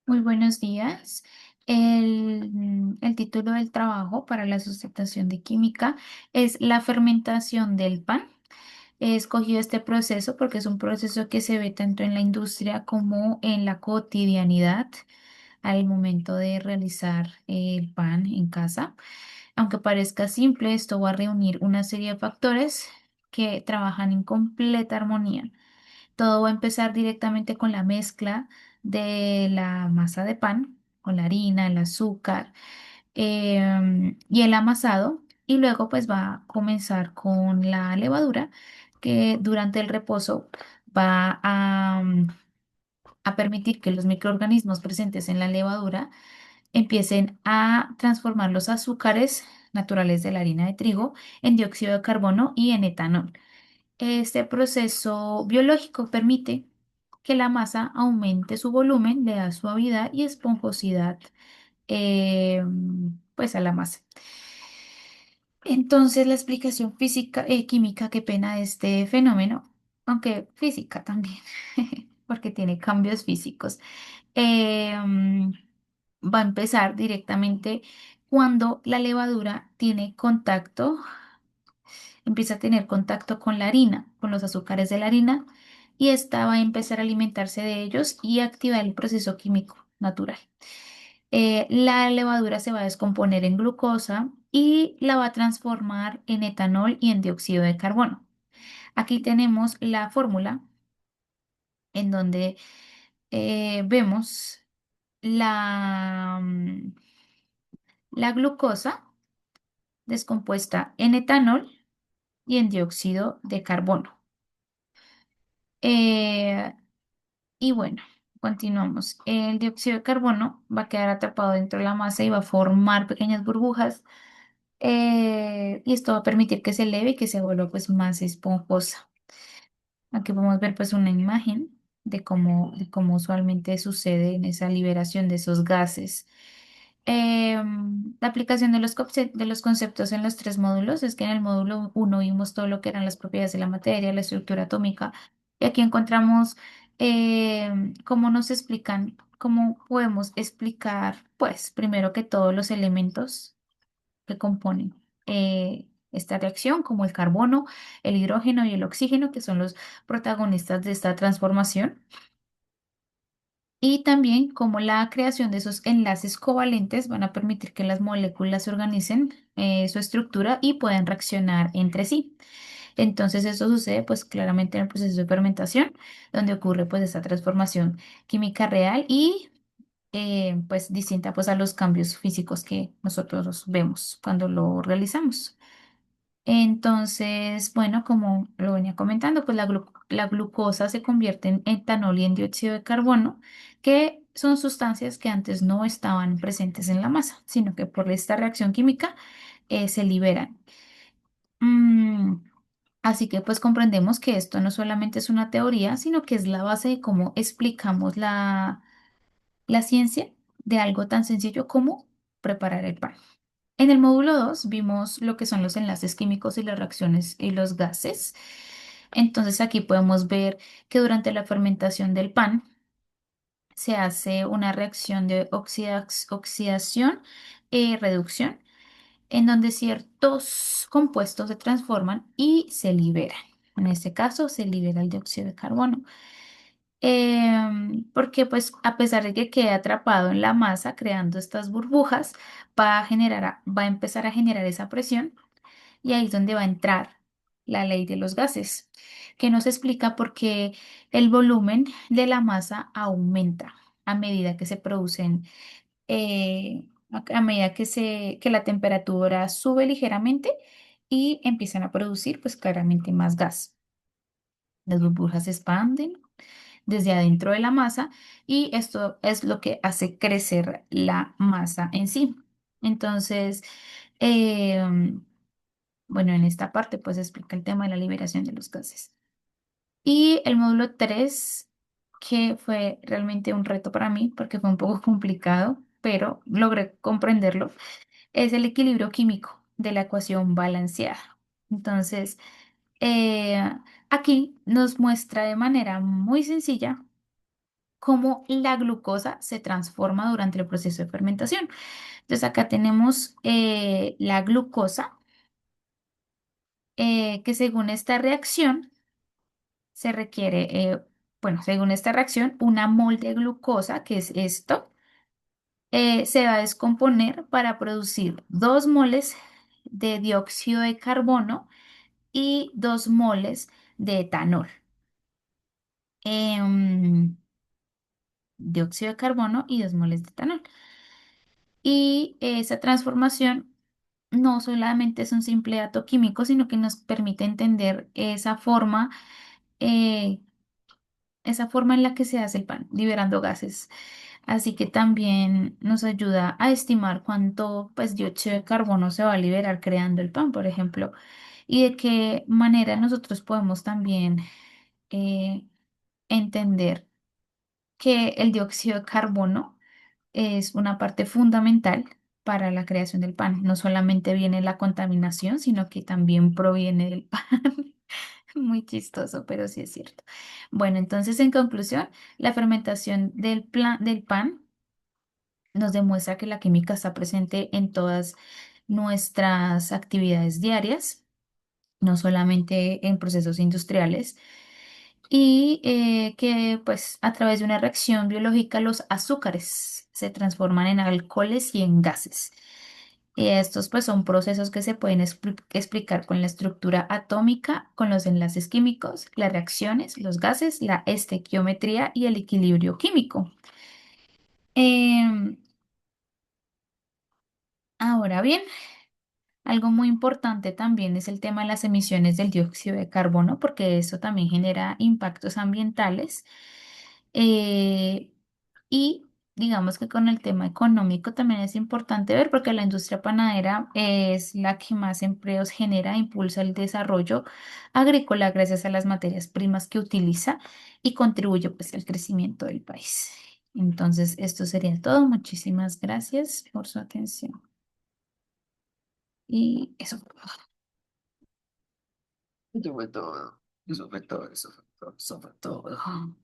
Muy buenos días. El título del trabajo para la sustentación de química es la fermentación del pan. He escogido este proceso porque es un proceso que se ve tanto en la industria como en la cotidianidad al momento de realizar el pan en casa. Aunque parezca simple, esto va a reunir una serie de factores que trabajan en completa armonía. Todo va a empezar directamente con la mezcla de la masa de pan, con la harina, el azúcar y el amasado. Y luego pues va a comenzar con la levadura que durante el reposo va a permitir que los microorganismos presentes en la levadura empiecen a transformar los azúcares naturales de la harina de trigo en dióxido de carbono y en etanol. Este proceso biológico permite que la masa aumente su volumen, le da suavidad y esponjosidad eh, pues a la masa. Entonces la explicación física, química, qué pena de este fenómeno, aunque física también, porque tiene cambios físicos, va a empezar directamente cuando la levadura tiene contacto empieza a tener contacto con la harina, con los azúcares de la harina, y esta va a empezar a alimentarse de ellos y activar el proceso químico natural. La levadura se va a descomponer en glucosa y la va a transformar en etanol y en dióxido de carbono. Aquí tenemos la fórmula en donde vemos la glucosa descompuesta en etanol y en dióxido de carbono. Eh, Y bueno, continuamos. El dióxido de carbono va a quedar atrapado dentro de la masa y va a formar pequeñas burbujas. Y esto va a permitir que se eleve y que se vuelva pues más esponjosa. Aquí podemos ver pues una imagen de cómo usualmente sucede en esa liberación de esos gases. La aplicación de de los conceptos en los tres módulos es que en el módulo uno vimos todo lo que eran las propiedades de la materia, la estructura atómica, y aquí encontramos cómo nos explican, cómo podemos explicar, pues, primero que todos los elementos que componen esta reacción, como el carbono, el hidrógeno y el oxígeno, que son los protagonistas de esta transformación. Y también como la creación de esos enlaces covalentes van a permitir que las moléculas se organicen su estructura y puedan reaccionar entre sí. Entonces esto sucede pues claramente en el proceso de fermentación, donde ocurre pues esta transformación química real y pues distinta pues a los cambios físicos que nosotros vemos cuando lo realizamos. Entonces, bueno, como lo venía comentando, pues la glucosa se convierte en etanol y en dióxido de carbono, que son sustancias que antes no estaban presentes en la masa, sino que por esta reacción química se liberan. Mm, Así que pues comprendemos que esto no solamente es una teoría, sino que es la base de cómo explicamos la ciencia de algo tan sencillo como preparar el pan. En el módulo 2 vimos lo que son los enlaces químicos y las reacciones y los gases. Entonces aquí podemos ver que durante la fermentación del pan se hace una reacción de oxidación y reducción, en donde ciertos compuestos se transforman y se liberan. En este caso se libera el dióxido de carbono. Porque pues a pesar de que quede atrapado en la masa creando estas burbujas, va a empezar a generar esa presión y ahí es donde va a entrar la ley de los gases, que nos explica por qué el volumen de la masa aumenta a medida que se producen, a medida que la temperatura sube ligeramente y empiezan a producir pues claramente más gas. Las burbujas se expanden desde adentro de la masa y esto es lo que hace crecer la masa en sí. Entonces, em, bueno, en esta parte pues explica el tema de la liberación de los gases. Y el módulo 3 que fue realmente un reto para mí porque fue un poco complicado, pero logré comprenderlo, es el equilibrio químico de la ecuación balanceada. Entonces, aquí nos muestra de manera muy sencilla cómo la glucosa se transforma durante el proceso de fermentación. Entonces acá tenemos la glucosa, que según esta reacción se requiere, bueno, según esta reacción, una mol de glucosa, que es esto, se va a descomponer para producir 2 moles de dióxido de carbono y 2 moles de etanol. Em, Dióxido de carbono y 2 moles de etanol. Y esa transformación no solamente es un simple dato químico, sino que nos permite entender eh, esa forma en la que se hace el pan, liberando gases. Así que también nos ayuda a estimar cuánto pues, dióxido de carbono se va a liberar creando el pan, por ejemplo, y de qué manera nosotros podemos también eh, entender que el dióxido de carbono es una parte fundamental para la creación del pan. No solamente viene la contaminación, sino que también proviene del pan. Muy chistoso, pero sí es cierto. Bueno, entonces en conclusión, la fermentación del pan nos demuestra que la química está presente en todas nuestras actividades diarias, no solamente en procesos industriales, y que pues a través de una reacción biológica los azúcares se transforman en alcoholes y en gases. Y estos pues son procesos que se pueden explicar con la estructura atómica, con los enlaces químicos, las reacciones, los gases, la estequiometría y el equilibrio químico. Em, Ahora bien, algo muy importante también es el tema de las emisiones del dióxido de carbono, porque eso también genera impactos ambientales. Eh, y digamos que con el tema económico también es importante ver, porque la industria panadera es la que más empleos genera e impulsa el desarrollo agrícola gracias a las materias primas que utiliza y contribuye pues al crecimiento del país. Entonces, esto sería todo. Muchísimas gracias por su atención. Y eso. Eso fue todo. Eso fue todo. Eso fue todo. Eso fue todo.